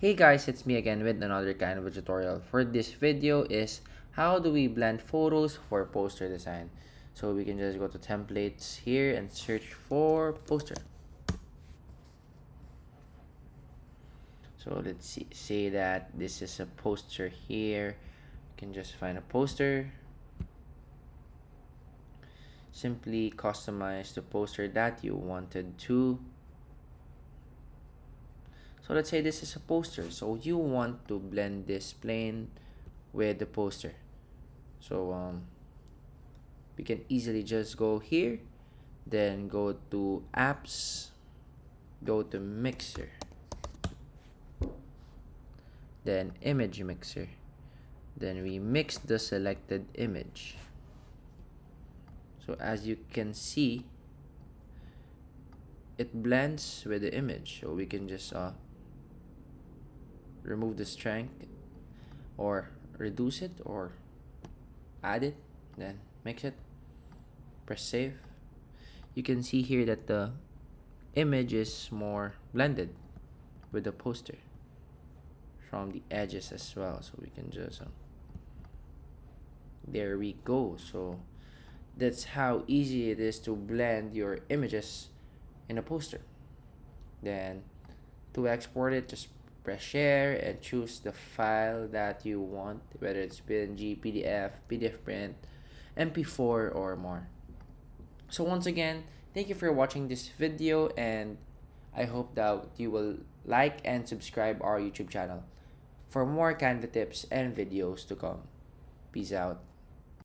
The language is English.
Hey guys, it's me again with another Canva tutorial. For this video is how do we blend photos for poster design. So we can just go to templates here and search for poster. So let's see, say that this is a poster here. You can just find a poster. Simply customize the poster that you wanted to. So let's say this is a poster. So you want to blend this plane with the poster. So we can easily just go here, then go to apps, go to mixer, then image mixer, then we mix the selected image. So as you can see, it blends with the image. So we can just remove the strength or reduce it or add it, then mix it, press save. You can see here that the image is more blended with the poster from the edges as well. So we can just there we go. So that's how easy it is to blend your images in a poster. Then to export it, just press share and choose the file that you want, whether it's PNG, PDF, PDF print, MP4 or more. So once again, thank you for watching this video, and I hope that you will like and subscribe our YouTube channel for more Canva tips and videos to come. Peace out.